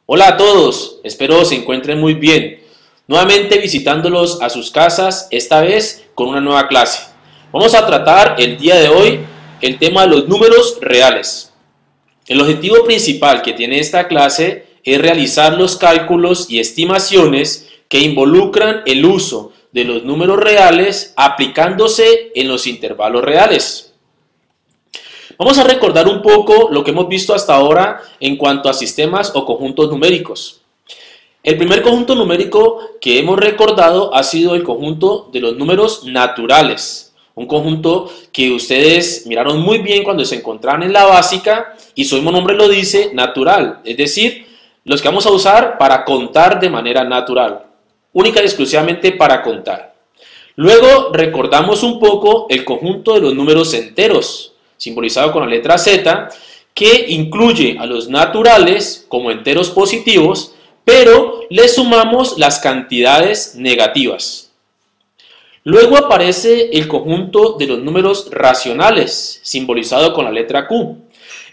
Hola a todos, espero se encuentren muy bien. Nuevamente visitándolos a sus casas, esta vez con una nueva clase. Vamos a tratar el día de hoy el tema de los números reales. El objetivo principal que tiene esta clase es realizar los cálculos y estimaciones que involucran el uso de los números reales aplicándose en los intervalos reales. Vamos a recordar un poco lo que hemos visto hasta ahora en cuanto a sistemas o conjuntos numéricos. El primer conjunto numérico que hemos recordado ha sido el conjunto de los números naturales. Un conjunto que ustedes miraron muy bien cuando se encontraban en la básica y su mismo nombre lo dice, natural. Es decir, los que vamos a usar para contar de manera natural. Única y exclusivamente para contar. Luego recordamos un poco el conjunto de los números enteros, simbolizado con la letra Z, que incluye a los naturales como enteros positivos, pero le sumamos las cantidades negativas. Luego aparece el conjunto de los números racionales, simbolizado con la letra Q.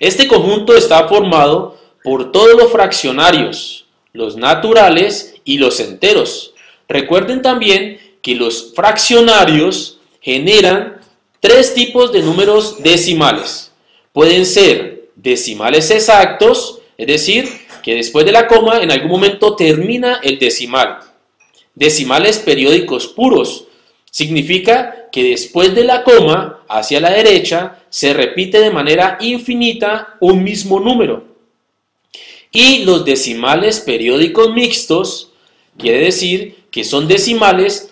Este conjunto está formado por todos los fraccionarios, los naturales y los enteros. Recuerden también que los fraccionarios generan tres tipos de números decimales. Pueden ser decimales exactos, es decir, que después de la coma en algún momento termina el decimal. Decimales periódicos puros, significa que después de la coma hacia la derecha se repite de manera infinita un mismo número. Y los decimales periódicos mixtos, quiere decir que son decimales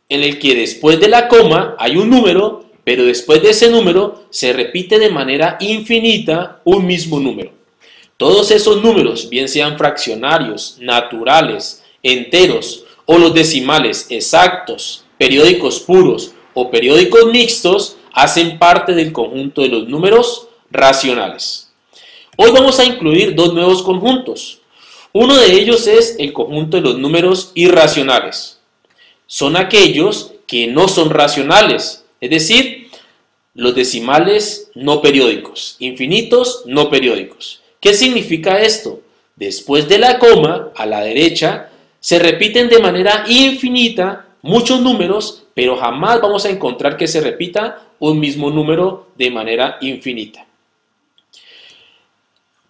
en el que después de la coma hay un número, pero después de ese número se repite de manera infinita un mismo número. Todos esos números, bien sean fraccionarios, naturales, enteros o los decimales exactos, periódicos puros o periódicos mixtos, hacen parte del conjunto de los números racionales. Hoy vamos a incluir dos nuevos conjuntos. Uno de ellos es el conjunto de los números irracionales. Son aquellos que no son racionales, es decir, los decimales no periódicos, infinitos no periódicos. ¿Qué significa esto? Después de la coma, a la derecha, se repiten de manera infinita muchos números, pero jamás vamos a encontrar que se repita un mismo número de manera infinita.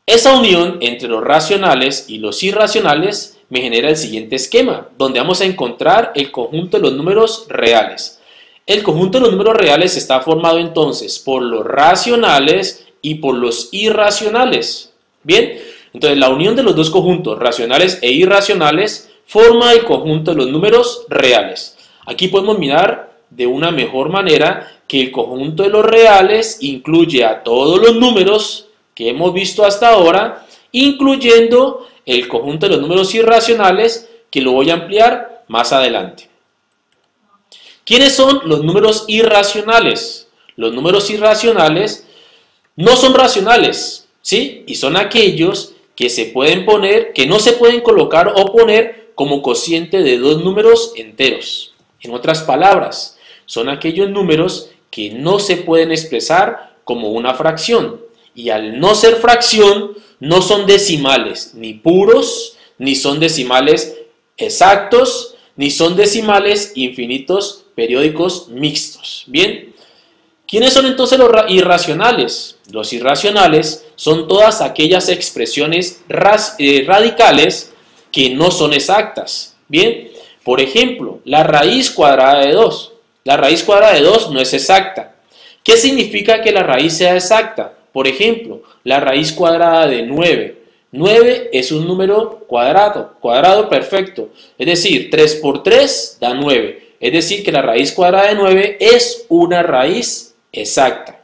Esa unión entre los racionales y los irracionales me genera el siguiente esquema, donde vamos a encontrar el conjunto de los números reales. El conjunto de los números reales está formado entonces por los racionales y por los irracionales. Bien, entonces la unión de los dos conjuntos, racionales e irracionales, forma el conjunto de los números reales. Aquí podemos mirar de una mejor manera que el conjunto de los reales incluye a todos los números que hemos visto hasta ahora, incluyendo el conjunto de los números irracionales, que lo voy a ampliar más adelante. ¿Quiénes son los números irracionales? Los números irracionales no son racionales, ¿sí? Y son aquellos que se pueden poner, que no se pueden colocar o poner como cociente de dos números enteros. En otras palabras, son aquellos números que no se pueden expresar como una fracción. Y al no ser fracción, no son decimales ni puros, ni son decimales exactos, ni son decimales infinitos periódicos mixtos. Bien, ¿quiénes son entonces los irracionales? Los irracionales son todas aquellas expresiones radicales que no son exactas. Bien, por ejemplo, la raíz cuadrada de 2. La raíz cuadrada de 2 no es exacta. ¿Qué significa que la raíz sea exacta? Por ejemplo, la raíz cuadrada de 9. 9 es un número cuadrado perfecto. Es decir, 3 por 3 da 9. Es decir, que la raíz cuadrada de 9 es una raíz exacta.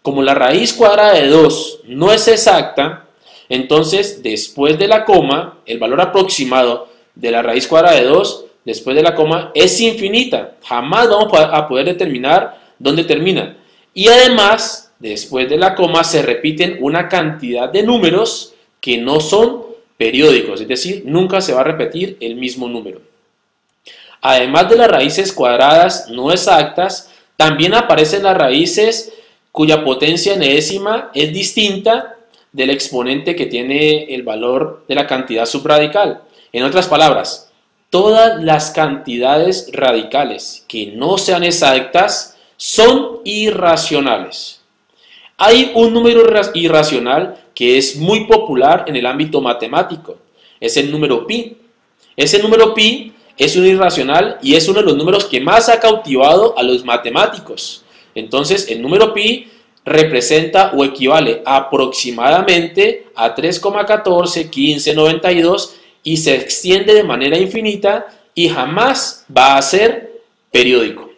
Como la raíz cuadrada de 2 no es exacta, entonces después de la coma, el valor aproximado de la raíz cuadrada de 2, después de la coma, es infinita. Jamás vamos a poder determinar dónde termina. Y además, después de la coma se repiten una cantidad de números que no son periódicos, es decir, nunca se va a repetir el mismo número. Además de las raíces cuadradas no exactas, también aparecen las raíces cuya potencia enésima es distinta del exponente que tiene el valor de la cantidad subradical. En otras palabras, todas las cantidades radicales que no sean exactas son irracionales. Hay un número irracional que es muy popular en el ámbito matemático, es el número pi. Ese número pi es un irracional y es uno de los números que más ha cautivado a los matemáticos. Entonces, el número pi representa o equivale aproximadamente a 3,141592 y se extiende de manera infinita y jamás va a ser periódico.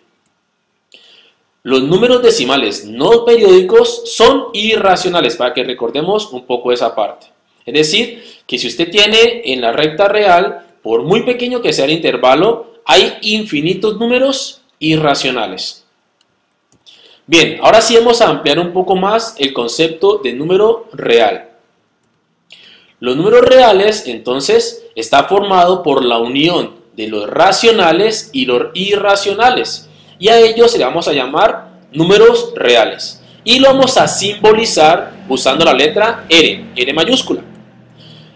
Los números decimales no periódicos son irracionales, para que recordemos un poco esa parte. Es decir, que si usted tiene en la recta real, por muy pequeño que sea el intervalo, hay infinitos números irracionales. Bien, ahora sí vamos a ampliar un poco más el concepto de número real. Los números reales, entonces, está formado por la unión de los racionales y los irracionales. Y a ellos le vamos a llamar números reales. Y lo vamos a simbolizar usando la letra R, R mayúscula.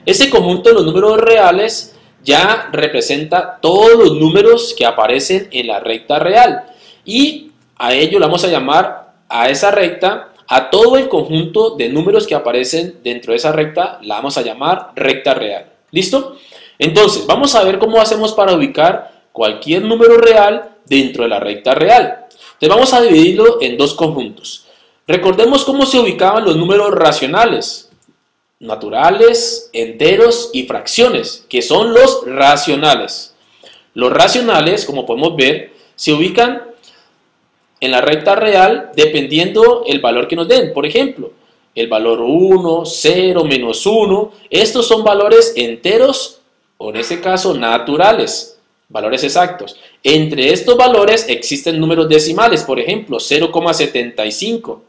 Ese conjunto de los números reales ya representa todos los números que aparecen en la recta real. Y a ello le vamos a llamar a esa recta, a todo el conjunto de números que aparecen dentro de esa recta, la vamos a llamar recta real. ¿Listo? Entonces, vamos a ver cómo hacemos para ubicar cualquier número real dentro de la recta real. Entonces vamos a dividirlo en dos conjuntos. Recordemos cómo se ubicaban los números racionales, naturales, enteros y fracciones, que son los racionales. Los racionales, como podemos ver, se ubican en la recta real dependiendo el valor que nos den. Por ejemplo, el valor 1, 0, menos 1, estos son valores enteros o en este caso naturales. Valores exactos. Entre estos valores existen números decimales, por ejemplo, 0,75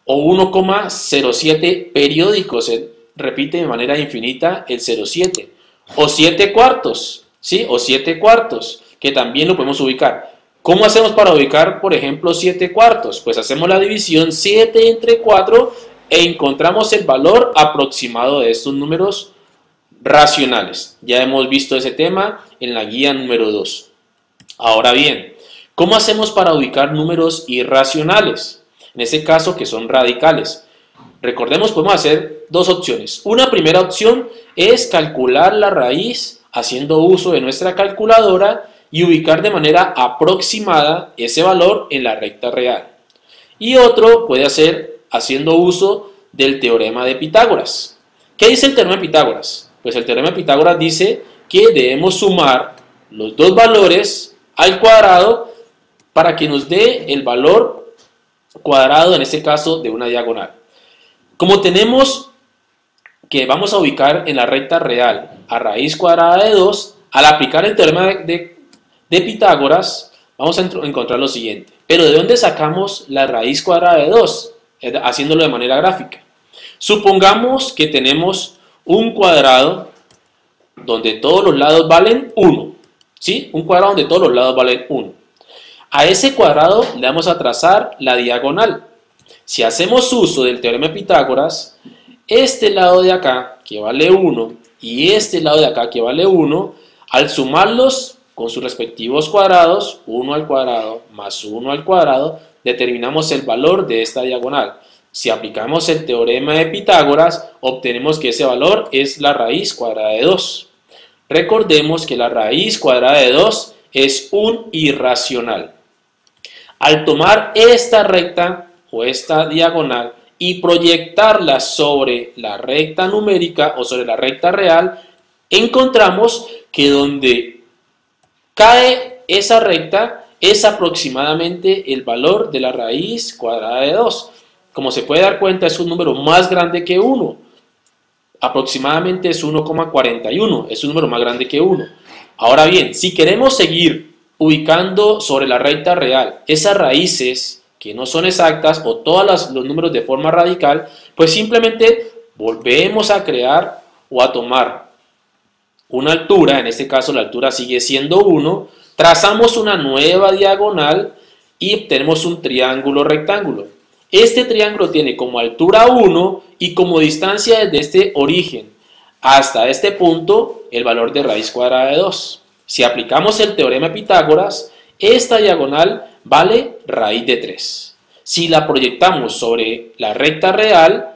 o 1,07 periódicos, se repite de manera infinita el 0,7, o 7 cuartos, ¿sí? O 7 cuartos, que también lo podemos ubicar. ¿Cómo hacemos para ubicar, por ejemplo, 7 cuartos? Pues hacemos la división 7 entre 4 e encontramos el valor aproximado de estos números racionales. Ya hemos visto ese tema en la guía número 2. Ahora bien, ¿cómo hacemos para ubicar números irracionales? En este caso, que son radicales. Recordemos, podemos hacer dos opciones. Una primera opción es calcular la raíz haciendo uso de nuestra calculadora y ubicar de manera aproximada ese valor en la recta real. Y otro puede hacer haciendo uso del teorema de Pitágoras. ¿Qué dice el teorema de Pitágoras? Pues el teorema de Pitágoras dice que debemos sumar los dos valores al cuadrado para que nos dé el valor cuadrado, en este caso, de una diagonal. Como tenemos que vamos a ubicar en la recta real a raíz cuadrada de 2, al aplicar el teorema de Pitágoras, vamos a encontrar lo siguiente. Pero ¿de dónde sacamos la raíz cuadrada de 2? Haciéndolo de manera gráfica. Supongamos que tenemos un cuadrado donde todos los lados valen 1, ¿sí? Un cuadrado donde todos los lados valen 1. A ese cuadrado le vamos a trazar la diagonal. Si hacemos uso del teorema de Pitágoras, este lado de acá, que vale 1, y este lado de acá, que vale 1, al sumarlos con sus respectivos cuadrados, 1 al cuadrado más 1 al cuadrado, determinamos el valor de esta diagonal. Si aplicamos el teorema de Pitágoras, obtenemos que ese valor es la raíz cuadrada de 2. Recordemos que la raíz cuadrada de 2 es un irracional. Al tomar esta recta o esta diagonal y proyectarla sobre la recta numérica o sobre la recta real, encontramos que donde cae esa recta es aproximadamente el valor de la raíz cuadrada de 2. Como se puede dar cuenta, es un número más grande que 1. Aproximadamente es 1,41. Es un número más grande que 1. Ahora bien, si queremos seguir ubicando sobre la recta real esas raíces que no son exactas o todos los números de forma radical, pues simplemente volvemos a crear o a tomar una altura. En este caso la altura sigue siendo 1. Trazamos una nueva diagonal y obtenemos un triángulo rectángulo. Este triángulo tiene como altura 1 y como distancia desde este origen hasta este punto el valor de raíz cuadrada de 2. Si aplicamos el teorema de Pitágoras, esta diagonal vale raíz de 3. Si la proyectamos sobre la recta real,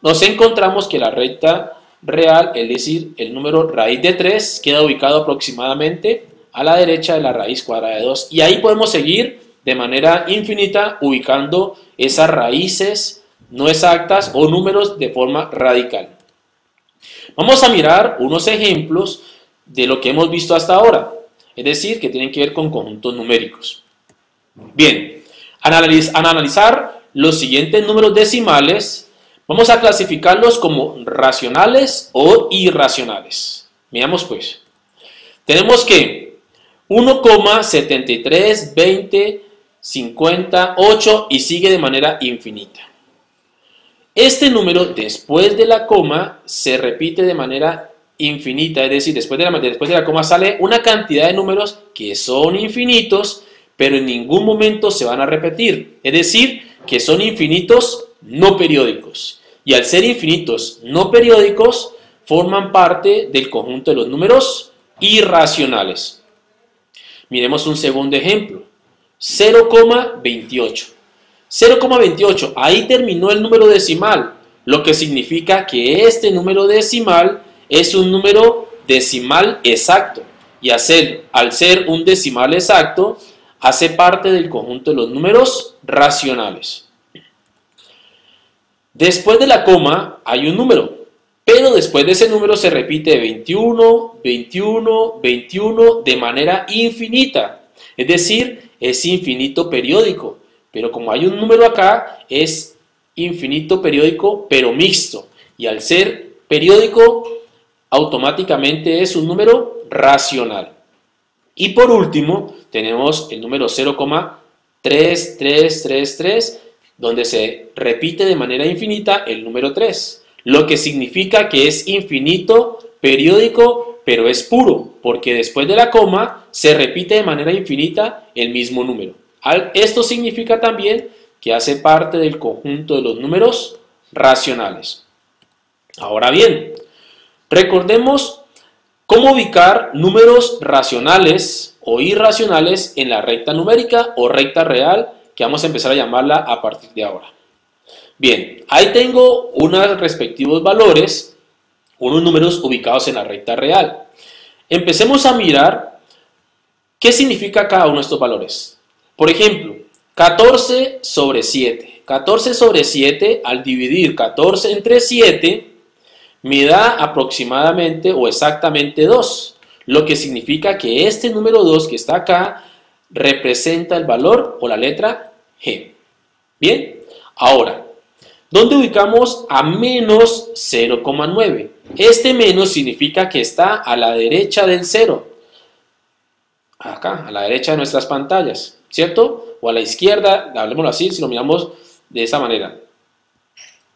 nos encontramos que la recta real, es decir, el número raíz de 3, queda ubicado aproximadamente a la derecha de la raíz cuadrada de 2. Y ahí podemos seguir de manera infinita ubicando esas raíces no exactas o números de forma radical. Vamos a mirar unos ejemplos de lo que hemos visto hasta ahora, es decir, que tienen que ver con conjuntos numéricos. Bien, al analizar los siguientes números decimales, vamos a clasificarlos como racionales o irracionales. Veamos pues. Tenemos que 1,73, 20, 58 y sigue de manera infinita. Este número después de la coma se repite de manera infinita, es decir, después de la coma sale una cantidad de números que son infinitos, pero en ningún momento se van a repetir, es decir, que son infinitos no periódicos. Y al ser infinitos no periódicos, forman parte del conjunto de los números irracionales. Miremos un segundo ejemplo, 0,28. 0,28, ahí terminó el número decimal, lo que significa que este número decimal es un número decimal exacto. Y al ser un decimal exacto, hace parte del conjunto de los números racionales. Después de la coma hay un número, pero después de ese número se repite 21, 21, 21 de manera infinita. Es decir, es infinito periódico. Pero como hay un número acá, es infinito periódico, pero mixto. Y al ser periódico, automáticamente es un número racional. Y por último, tenemos el número 0,3333, donde se repite de manera infinita el número 3. Lo que significa que es infinito periódico, pero es puro, porque después de la coma se repite de manera infinita el mismo número. Esto significa también que hace parte del conjunto de los números racionales. Ahora bien, recordemos cómo ubicar números racionales o irracionales en la recta numérica o recta real, que vamos a empezar a llamarla a partir de ahora. Bien, ahí tengo unos respectivos valores, unos números ubicados en la recta real. Empecemos a mirar qué significa cada uno de estos valores. Por ejemplo, 14 sobre 7. 14 sobre 7, al dividir 14 entre 7, me da aproximadamente o exactamente 2. Lo que significa que este número 2 que está acá representa el valor o la letra G. Bien, ahora, ¿dónde ubicamos a menos 0,9? Este menos significa que está a la derecha del 0. Acá, a la derecha de nuestras pantallas. ¿Cierto? O a la izquierda, hablemoslo así, si lo miramos de esa manera.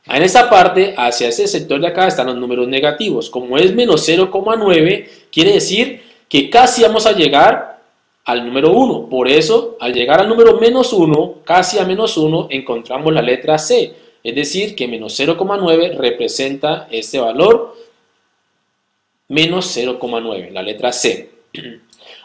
En esta parte, hacia ese sector de acá, están los números negativos. Como es menos 0,9, quiere decir que casi vamos a llegar al número 1. Por eso, al llegar al número menos 1, casi a menos 1, encontramos la letra C. Es decir, que menos 0,9 representa este valor menos 0,9, la letra C.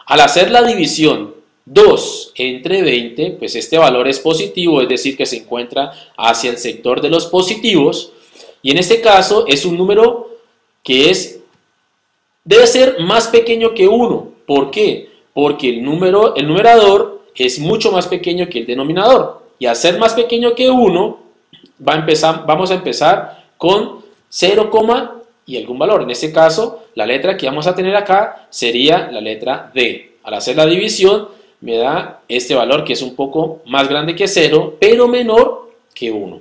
Al hacer la división 2 entre 20, pues este valor es positivo, es decir, que se encuentra hacia el sector de los positivos, y en este caso es un número que debe ser más pequeño que 1. ¿Por qué? Porque el numerador es mucho más pequeño que el denominador, y al ser más pequeño que 1, vamos a empezar con 0, y algún valor. En este caso, la letra que vamos a tener acá sería la letra D. Al hacer la división, me da este valor que es un poco más grande que 0, pero menor que 1.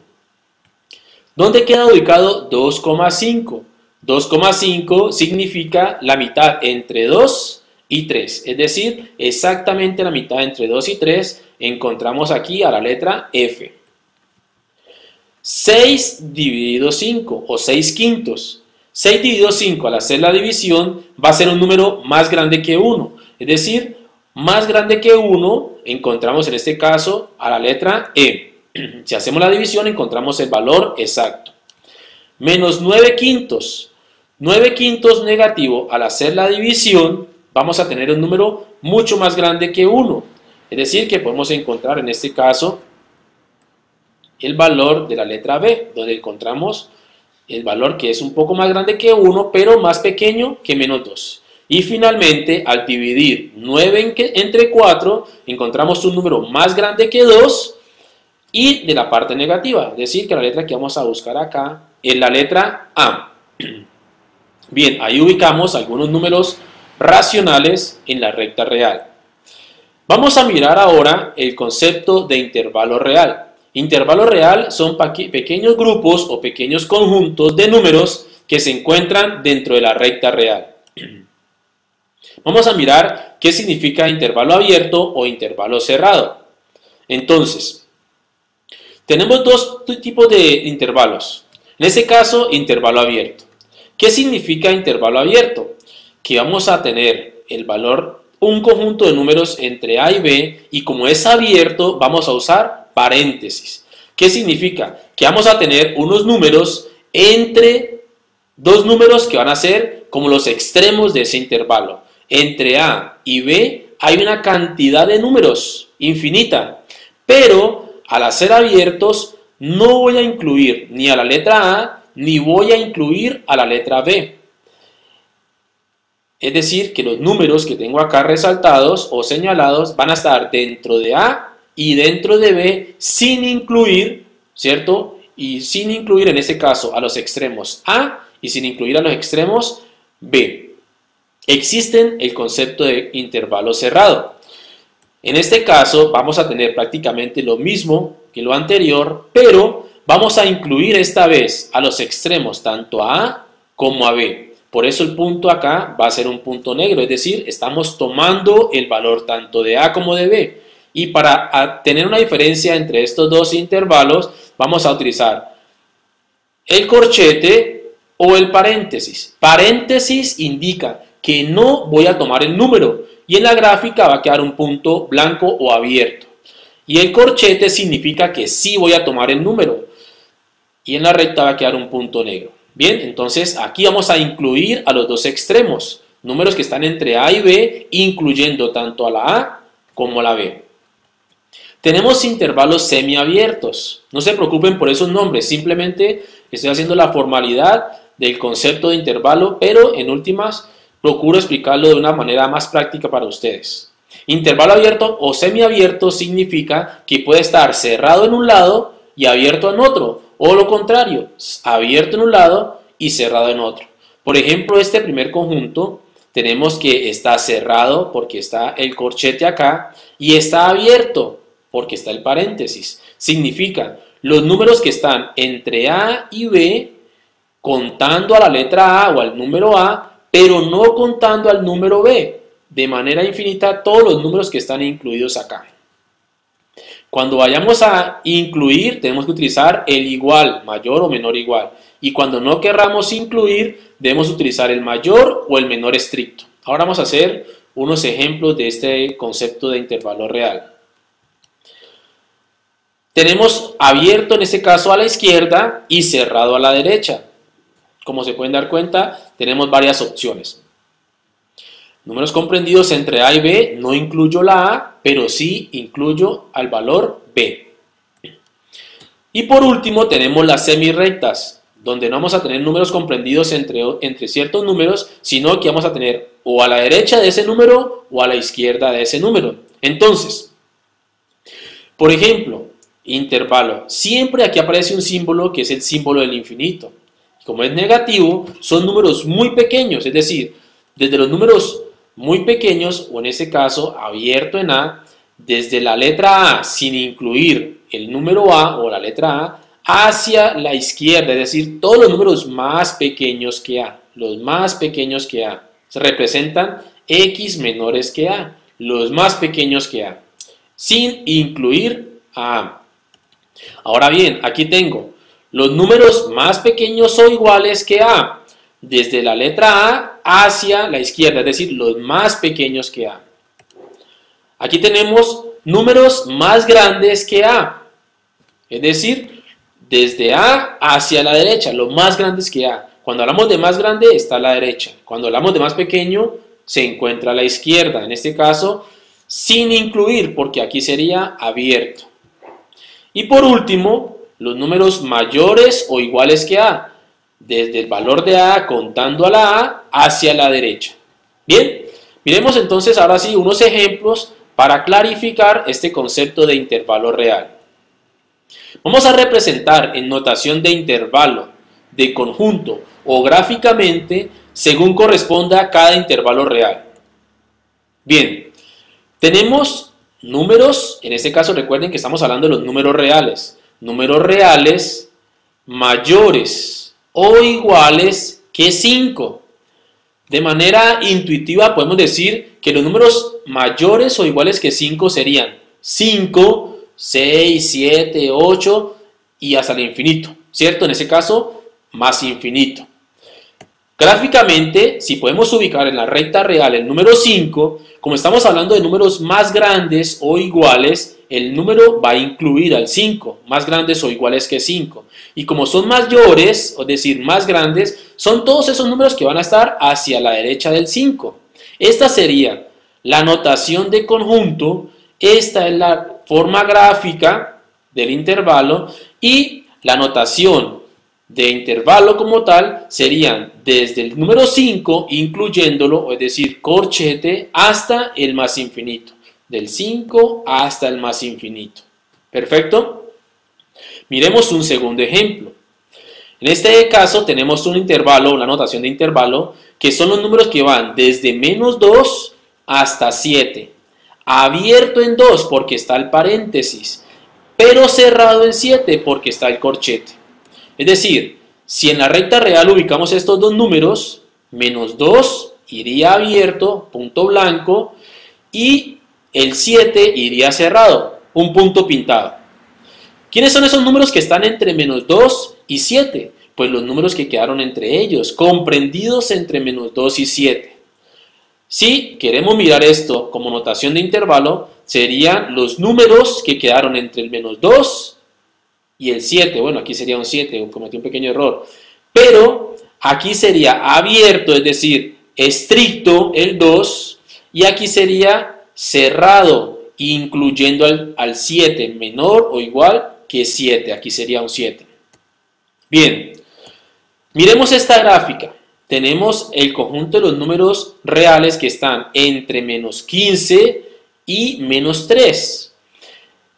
¿Dónde queda ubicado 2,5? 2,5 significa la mitad entre 2 y 3, es decir, exactamente la mitad entre 2 y 3 encontramos aquí a la letra F. 6 dividido 5 o 6 quintos. 6 dividido 5 al hacer la división va a ser un número más grande que 1, es decir, más grande que 1 encontramos en este caso a la letra E. Si hacemos la división encontramos el valor exacto. Menos 9 quintos. 9 quintos negativo, al hacer la división vamos a tener un número mucho más grande que 1. Es decir, que podemos encontrar en este caso el valor de la letra B, donde encontramos el valor que es un poco más grande que 1, pero más pequeño que menos 2. Y finalmente, al dividir 9 entre 4, encontramos un número más grande que 2 y de la parte negativa, es decir, que la letra que vamos a buscar acá es la letra A. Bien, ahí ubicamos algunos números racionales en la recta real. Vamos a mirar ahora el concepto de intervalo real. Intervalo real son pequeños grupos o pequeños conjuntos de números que se encuentran dentro de la recta real. Vamos a mirar qué significa intervalo abierto o intervalo cerrado. Entonces, tenemos dos tipos de intervalos. En este caso, intervalo abierto. ¿Qué significa intervalo abierto? Que vamos a tener el valor, un conjunto de números entre A y B, y como es abierto, vamos a usar paréntesis. ¿Qué significa? Que vamos a tener unos números entre dos números que van a ser como los extremos de ese intervalo. Entre A y B hay una cantidad de números infinita, pero al hacer abiertos no voy a incluir ni a la letra A ni voy a incluir a la letra B. Es decir, que los números que tengo acá resaltados o señalados van a estar dentro de A y dentro de B sin incluir, ¿cierto? Y sin incluir en este caso a los extremos A y sin incluir a los extremos B. Existe el concepto de intervalo cerrado. En este caso vamos a tener prácticamente lo mismo que lo anterior, pero vamos a incluir esta vez a los extremos tanto a A como a B. Por eso el punto acá va a ser un punto negro, es decir, estamos tomando el valor tanto de A como de B. Y para tener una diferencia entre estos dos intervalos, vamos a utilizar el corchete o el paréntesis. Paréntesis indica que no voy a tomar el número y en la gráfica va a quedar un punto blanco o abierto. Y el corchete significa que sí voy a tomar el número y en la recta va a quedar un punto negro. Bien, entonces aquí vamos a incluir a los dos extremos, números que están entre A y B, incluyendo tanto a la A como a la B. Tenemos intervalos semiabiertos. No se preocupen por esos nombres, simplemente estoy haciendo la formalidad del concepto de intervalo, pero en últimas procuro explicarlo de una manera más práctica para ustedes. Intervalo abierto o semiabierto significa que puede estar cerrado en un lado y abierto en otro, o lo contrario, abierto en un lado y cerrado en otro. Por ejemplo, este primer conjunto tenemos que está cerrado porque está el corchete acá y está abierto porque está el paréntesis. Significa los números que están entre A y B contando a la letra A o al número A, pero no contando al número B. De manera infinita todos los números que están incluidos acá. Cuando vayamos a incluir, tenemos que utilizar el igual, mayor o menor igual. Y cuando no querramos incluir, debemos utilizar el mayor o el menor estricto. Ahora vamos a hacer unos ejemplos de este concepto de intervalo real. Tenemos abierto en este caso a la izquierda y cerrado a la derecha. Como se pueden dar cuenta, tenemos varias opciones. Números comprendidos entre A y B, no incluyo la A, pero sí incluyo al valor B. Y por último tenemos las semirrectas, donde no vamos a tener números comprendidos entre ciertos números, sino que vamos a tener o a la derecha de ese número o a la izquierda de ese número. Entonces, por ejemplo, intervalo. Siempre aquí aparece un símbolo que es el símbolo del infinito. Como es negativo, son números muy pequeños, es decir, desde los números muy pequeños, o en este caso abierto en A, desde la letra A sin incluir el número A o la letra A, hacia la izquierda, es decir, todos los números más pequeños que A, los más pequeños que A, se representan X menores que A, los más pequeños que A, sin incluir a A. Ahora bien, aquí tengo los números más pequeños o iguales que A, desde la letra A hacia la izquierda, es decir, los más pequeños que A. Aquí tenemos números más grandes que A, Es decir, desde A hacia la derecha, lo más grande es que A. Cuando hablamos de más grande está a la derecha. Cuando hablamos de más pequeño se encuentra a la izquierda. En este caso, sin incluir, porque aquí sería abierto. Y por último, los números mayores o iguales que A. Desde el valor de A contando a la A hacia la derecha. Bien, miremos entonces ahora sí unos ejemplos para clarificar este concepto de intervalo real. Vamos a representar en notación de intervalo, de conjunto o gráficamente según corresponda a cada intervalo real. Bien, tenemos números, en este caso recuerden que estamos hablando de los números reales mayores o iguales que 5. De manera intuitiva podemos decir que los números mayores o iguales que 5 serían 5, 6, 7, 8 y hasta el infinito, ¿cierto? En ese caso, más infinito. Gráficamente, si podemos ubicar en la recta real el número 5, como estamos hablando de números más grandes o iguales, el número va a incluir al 5, más grandes o iguales que 5. Y como son mayores, es decir, más grandes, son todos esos números que van a estar hacia la derecha del 5. Esta sería la notación de conjunto, esta es la forma gráfica del intervalo y la notación de intervalo como tal serían desde el número 5 incluyéndolo, es decir, corchete, hasta el más infinito. Del 5 hasta el más infinito. ¿Perfecto? Miremos un segundo ejemplo. En este caso tenemos un intervalo, una notación de intervalo, que son los números que van desde menos 2 hasta 7. Abierto en 2 porque está el paréntesis, pero cerrado en 7 porque está el corchete. Es decir, si en la recta real ubicamos estos dos números, menos 2 iría abierto, punto blanco, y el 7 iría cerrado, un punto pintado. ¿Quiénes son esos números que están entre menos 2 y 7? Pues los números que quedaron entre ellos, comprendidos entre menos 2 y 7. Si queremos mirar esto como notación de intervalo, serían los números que quedaron entre el menos 2 y el 7. Bueno, aquí sería un 7, cometí un pequeño error. Pero aquí sería abierto, es decir, estricto el 2, y aquí sería cerrado, incluyendo al 7, menor o igual que 7. Aquí sería un 7. Bien, miremos esta gráfica. Tenemos el conjunto de los números reales que están entre menos 15 y menos 3,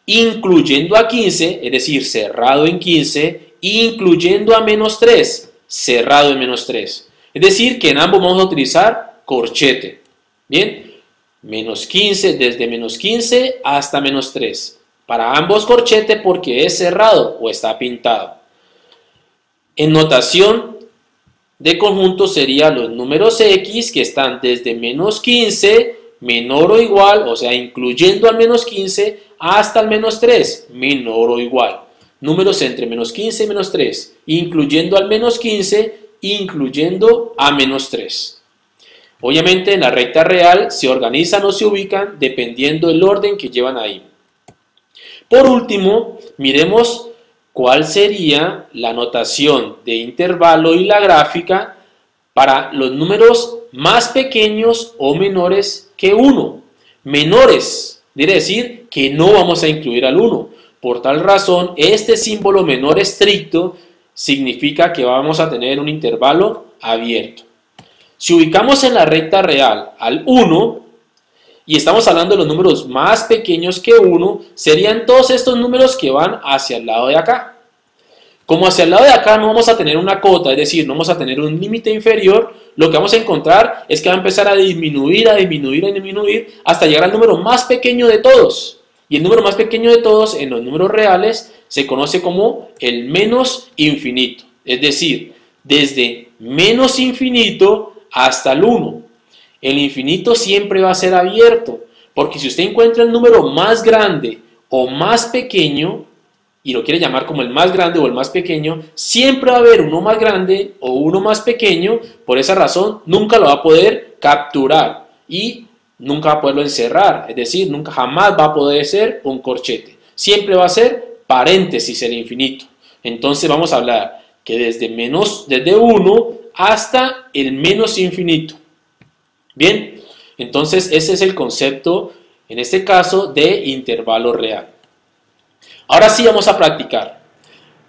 incluyendo a 15, es decir, cerrado en 15, incluyendo a menos 3, cerrado en menos 3. Es decir, que en ambos vamos a utilizar corchete. Bien, menos 15, desde menos 15 hasta menos 3. Para ambos corchete porque es cerrado o está pintado. En notación de conjunto serían los números X que están desde menos 15, menor o igual, o sea, incluyendo al menos 15, hasta el menos 3, menor o igual. Números entre menos 15 y menos 3, incluyendo al menos 15, incluyendo a menos 3. Obviamente en la recta real se organizan o se ubican dependiendo del orden que llevan ahí. Por último, miremos cuál sería la notación de intervalo y la gráfica para los números más pequeños o menores que 1. Menores, quiere decir que no vamos a incluir al 1. Por tal razón, este símbolo menor estricto significa que vamos a tener un intervalo abierto. Si ubicamos en la recta real al 1, y estamos hablando de los números más pequeños que 1, serían todos estos números que van hacia el lado de acá. Como hacia el lado de acá no vamos a tener una cota, es decir, no vamos a tener un límite inferior, lo que vamos a encontrar es que va a empezar a disminuir, hasta llegar al número más pequeño de todos. Y el número más pequeño de todos en los números reales se conoce como el menos infinito. Es decir, desde menos infinito hasta el 1. El infinito siempre va a ser abierto, porque si usted encuentra el número más grande o más pequeño, y lo quiere llamar como el más grande o el más pequeño, siempre va a haber uno más grande o uno más pequeño. Por esa razón nunca lo va a poder capturar y nunca va a poderlo encerrar, es decir, nunca jamás va a poder ser un corchete, siempre va a ser paréntesis el infinito. Entonces vamos a hablar que desde 1 hasta el menos infinito. Bien, entonces ese es el concepto, en este caso, de intervalo real. Ahora sí vamos a practicar.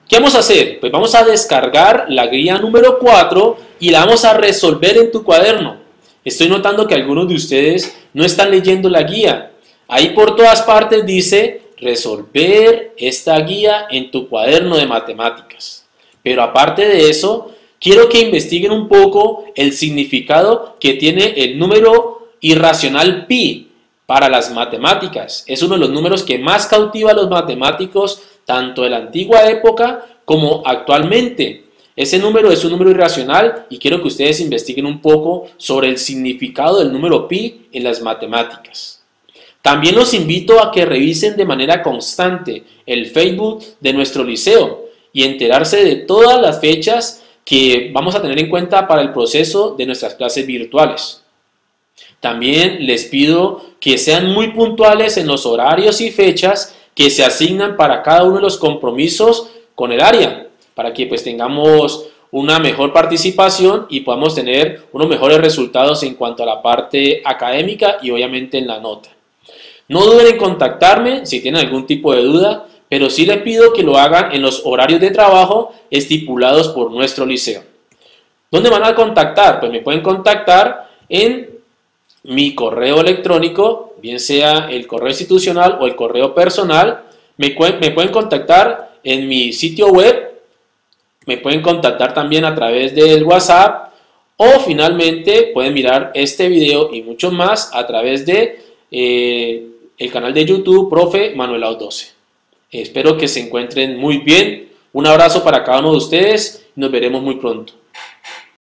¿Qué vamos a hacer? Pues vamos a descargar la guía número 4 y la vamos a resolver en tu cuaderno. Estoy notando que algunos de ustedes no están leyendo la guía. Ahí por todas partes dice resolver esta guía en tu cuaderno de matemáticas. Pero aparte de eso, quiero que investiguen un poco el significado que tiene el número irracional pi para las matemáticas. Es uno de los números que más cautiva a los matemáticos, tanto de la antigua época como actualmente. Ese número es un número irracional y quiero que ustedes investiguen un poco sobre el significado del número pi en las matemáticas. También los invito a que revisen de manera constante el Facebook de nuestro liceo y enterarse de todas las fechas que vamos a tener en cuenta para el proceso de nuestras clases virtuales. También les pido que sean muy puntuales en los horarios y fechas que se asignan para cada uno de los compromisos con el área, para que pues tengamos una mejor participación y podamos tener unos mejores resultados en cuanto a la parte académica y obviamente en la nota. No duden en contactarme si tienen algún tipo de duda, pero sí les pido que lo hagan en los horarios de trabajo estipulados por nuestro liceo. ¿Dónde van a contactar? Pues me pueden contactar en mi correo electrónico, bien sea el correo institucional o el correo personal. Me pueden contactar en mi sitio web, me pueden contactar también a través del WhatsApp o finalmente pueden mirar este video y mucho más a través de el canal de YouTube Profe Manuelao 12. Espero que se encuentren muy bien. Un abrazo para cada uno de ustedes y nos veremos muy pronto.